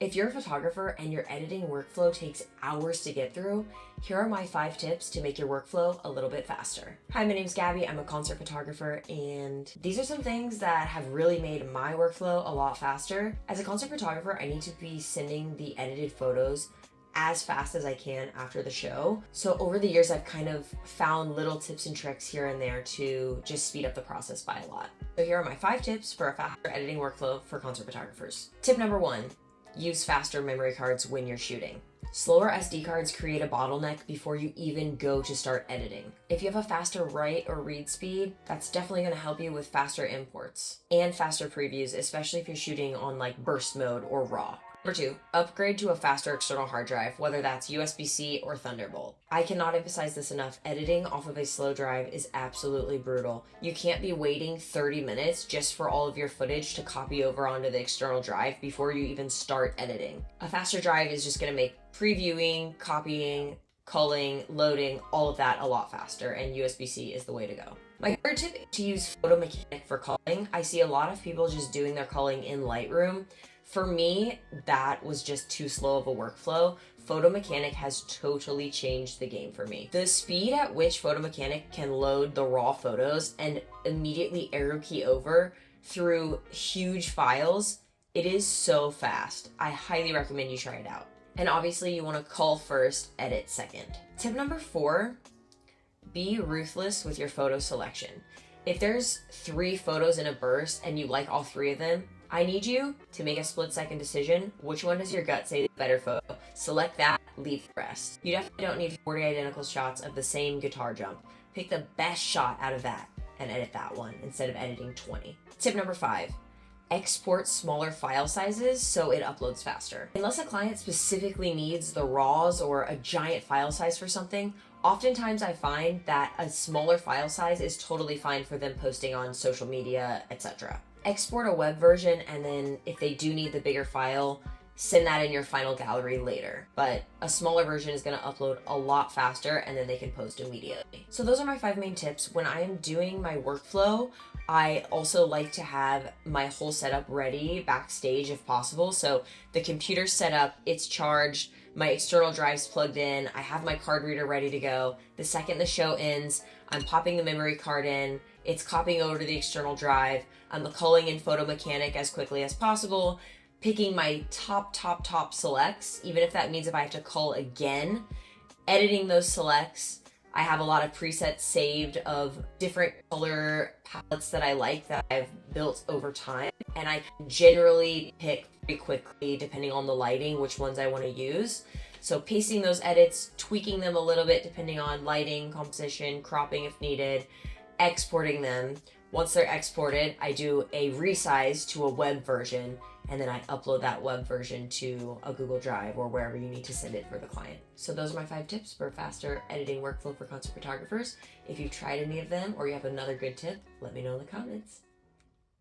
If you're a photographer and your editing workflow takes hours to get through, here are my 5 tips to make your workflow a little bit faster. Hi, my name's Gabby. I'm a concert photographer, and these are some things that have really made my workflow a lot faster. As a concert photographer, I need to be sending the edited photos as fast as I can after the show. So over the years, I've kind of found little tips and tricks here and there to just speed up the process by a lot. So here are my 5 tips for a faster editing workflow for concert photographers. Tip number 1. Use faster memory cards when you're shooting. Slower SD cards create a bottleneck before you even go to start editing. If you have a faster write or read speed, that's definitely going to help you with faster imports and faster previews, especially if you're shooting on like burst mode or RAW. Number 2, upgrade to a faster external hard drive, whether that's USB-C or Thunderbolt. I cannot emphasize this enough. Editing off of a slow drive is absolutely brutal. You can't be waiting 30 minutes just for all of your footage to copy over onto the external drive before you even start editing. A faster drive is just going to make previewing, copying, culling, loading, all of that a lot faster, and USB-C is the way to go. My third tip is to use Photo Mechanic for culling. I see a lot of people just doing their culling in Lightroom. For me, that was just too slow of a workflow. Photo Mechanic has totally changed the game for me. The speed at which Photo Mechanic can load the raw photos and immediately arrow key over through huge files, it is so fast. I highly recommend you try it out. And obviously you want to cull first, edit second. Tip number 4, be ruthless with your photo selection. If there's 3 photos in a burst and you like all 3 of them, I need you to make a split-second decision. Which one does your gut say is the better photo? Select that, leave the rest. You definitely don't need 40 identical shots of the same guitar jump. Pick the best shot out of that and edit that one instead of editing 20. Tip number 5, export smaller file sizes so it uploads faster. Unless a client specifically needs the RAWs or a giant file size for something, oftentimes I find that a smaller file size is totally fine for them posting on social media, etc. Export a web version, and then if they do need the bigger file, send that in your final gallery later. But a smaller version is going to upload a lot faster, and then they can post immediately. So those are my 5 main tips. When I am doing my workflow, I also like to have my whole setup ready backstage if possible. So the computer's set up, it's charged, my external drive's plugged in, I have my card reader ready to go. The second the show ends, I'm popping the memory card in, it's copying over to the external drive, I'm culling in Photo Mechanic as quickly as possible, picking my top selects, even if that means if I have to cull again, editing those selects. I have a lot of presets saved of different color palettes that I like that I've built over time, and I generally pick pretty quickly, depending on the lighting, which ones I want to use. So pasting those edits, tweaking them a little bit depending on lighting, composition, cropping if needed, exporting them. Once they're exported, I do a resize to a web version, and then I upload that web version to a Google Drive or wherever you need to send it for the client. So those are my 5 tips for a faster editing workflow for concert photographers. If you've tried any of them or you have another good tip, let me know in the comments.